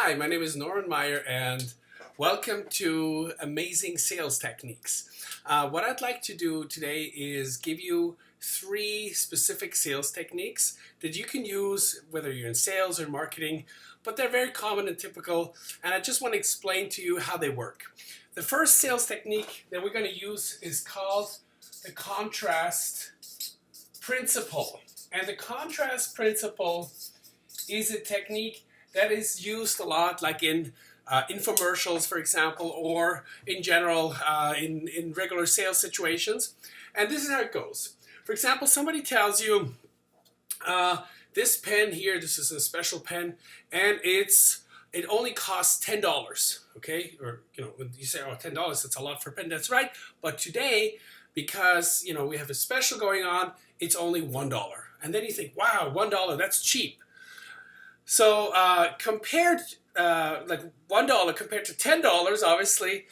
Hi, my name is Meier and welcome to Amazing Sales Techniques. What I'd like to do today is give you 3 specific sales techniques that you can use whether you're in sales or marketing, but they're very common and typical, and I just want to explain to you how they work. The first sales technique that we're going to use is called the contrast principle. And the contrast principle is a technique that is used a lot, like in infomercials, for example, or in general in regular sales situations. And this is how it goes. For example, somebody tells you, this pen here, this is a special pen, and it only costs $10. Okay, or when you say, oh, $10, that's a lot for a pen. That's right. But today, because we have a special going on, it's only $1. And then you think, wow, $1, that's cheap. So compared, like $1 compared to $10, obviously,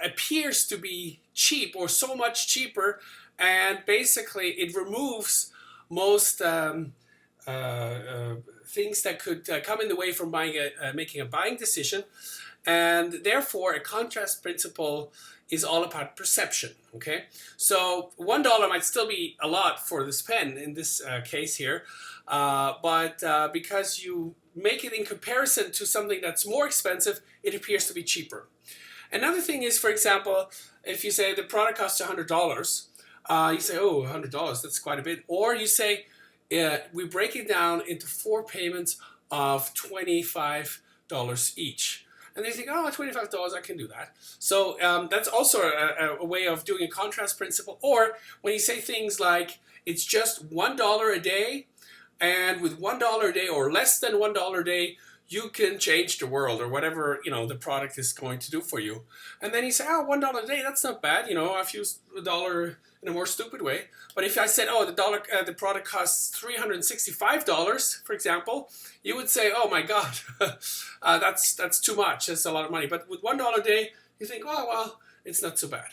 appears to be cheap or so much cheaper, and basically it removes most things that could come in the way from making a buying decision, and therefore a contrast principle is all about perception. Okay, so $1 might still be a lot for this pen in this case here, but because you make it in comparison to something that's more expensive, it appears to be cheaper. Another thing is, for example, if you say the product costs $100, you say, oh, $100, that's quite a bit. Or you say, we break it down into 4 payments of $25 each. And they think, oh, $25, I can do that. So that's also a way of doing a contrast principle. Or when you say things like, it's just $1 a day, and with $1 a day or less than $1 a day, you can change the world, or whatever the product is going to do for you. And then you say, oh, $1 a day, that's not bad. I've used a dollar in a more stupid way. But if I said, oh, the product costs $365, for example, you would say, oh my God, that's too much. That's a lot of money. But with $1 a day, you think, oh well, it's not so bad.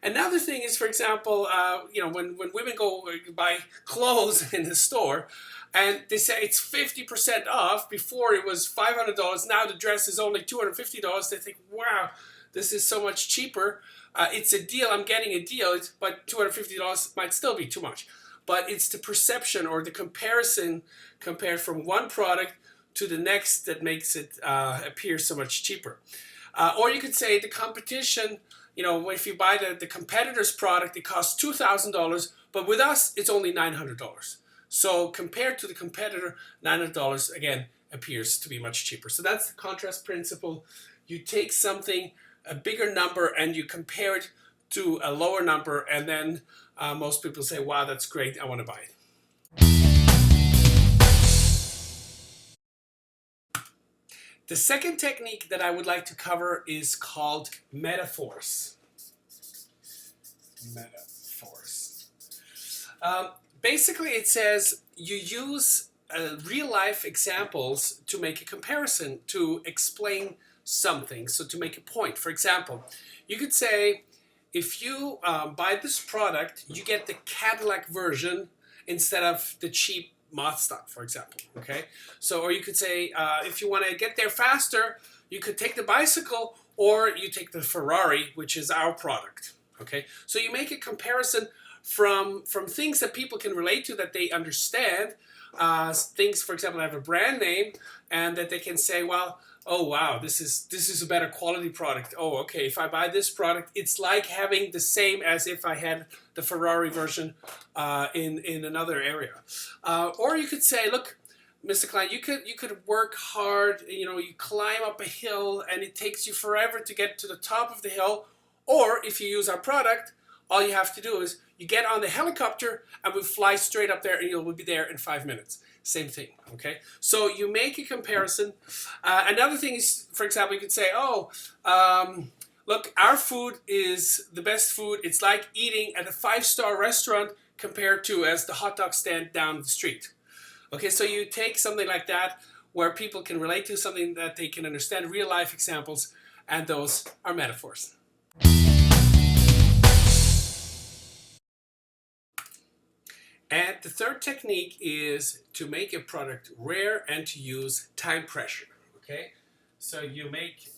Another thing is, for example, when women go buy clothes in the store, and they say it's 50% off. Before it was $500. Now the dress is only $250. They think, wow, this is so much cheaper. It's a deal. I'm getting a deal. But $250 might still be too much. But it's the perception or the comparison compared from one product to the next that makes it appear so much cheaper. Or you could say the competition. If you buy the competitor's product, it costs $2,000. But with us, it's only $900. So compared to the competitor, $900 again appears to be much cheaper. So that's the contrast principle. You take something, a bigger number, and you compare it to a lower number, and then most people say, wow, that's great, I want to buy it. The second technique that I would like to cover is called metaphors. Metaphors. Basically, it says you use real-life examples to make a comparison, to explain something, so to make a point. For example, you could say, if you buy this product, you get the Cadillac version instead of the cheap Mazda, for example. Okay, so or you could say, if you want to get there faster, you could take the bicycle, or you take the Ferrari, which is our product. Okay, so you make a comparison from things that people can relate to, that they understand. Things, for example, have a brand name, and that they can say, well, oh wow, this is a better quality product. Oh, okay, if I buy this product, it's like having the same as if I had the Ferrari version in another area. Or you could say, look, Mr. Client, you could work hard. You climb up a hill, and it takes you forever to get to the top of the hill. Or if you use our product, all you have to do is you get on the helicopter, and we fly straight up there, and you'll be there in 5 minutes. Same thing, okay? So you make a comparison. Another thing is, for example, you could say, oh, look, our food is the best food. It's like eating at a 5-star restaurant compared to as the hot dog stand down the street. Okay, so you take something like that where people can relate to something that they can understand, real-life examples, and those are metaphors. And the third technique is to make a product rare and to use time pressure. Okay, So you make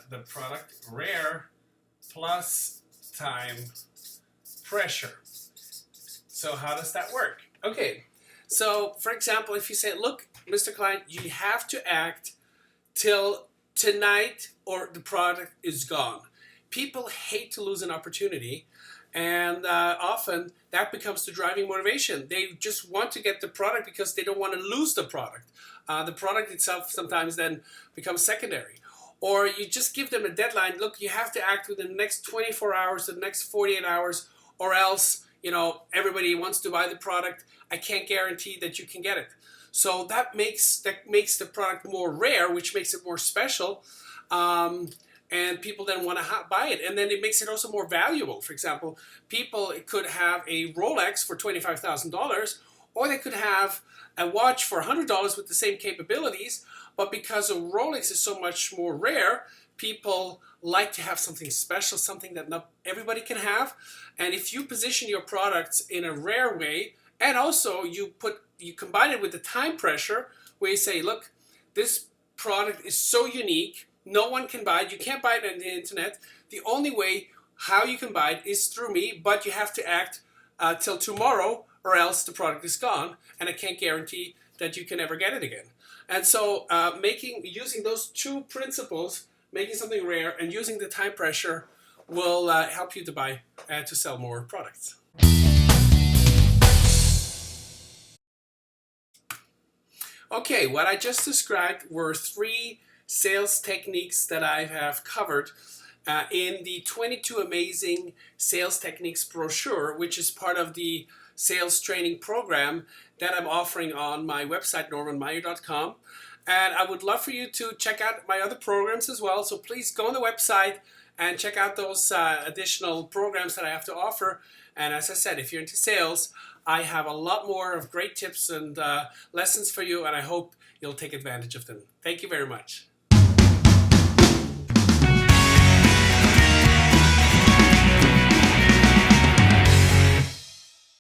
the product rare plus time pressure. So how does that work? Okay, so for example, if you say, look, Mr. Client, you have to act till tonight or the product is gone. People hate to lose an opportunity, and often that becomes the driving motivation. They just want to get the product because they don't want to lose the product. The product itself sometimes then becomes secondary. Or you just give them a deadline. Look, you have to act within the next 24 hours, the next 48 hours, or else, you know, everybody wants to buy the product. I can't guarantee that you can get it. So that makes the product more rare, which makes it more special. And people then want to buy it. And then it makes it also more valuable. For example, people could have a Rolex for $25,000, or they could have a watch for $100 with the same capabilities, but because a Rolex is so much more rare, people like to have something special, something that not everybody can have. And if you position your products in a rare way, and also you combine it with the time pressure, where you say, look, this product is so unique, no one can buy it, you can't buy it on the internet. The only way how you can buy it is through me, but you have to act till tomorrow, or else the product is gone, and I can't guarantee that you can ever get it again. And so using those two principles, making something rare and using the time pressure, will help you to buy and to sell more products. Okay, what I just described were 3 sales techniques that I have covered in the 22 Amazing Sales Techniques brochure, which is part of the sales training program that I'm offering on my website, normanmeier.com. And I would love for you to check out my other programs as well. So please go on the website and check out those additional programs that I have to offer. And as I said, if you're into sales, I have a lot more of great tips and lessons for you, and I hope you'll take advantage of them. Thank you very much.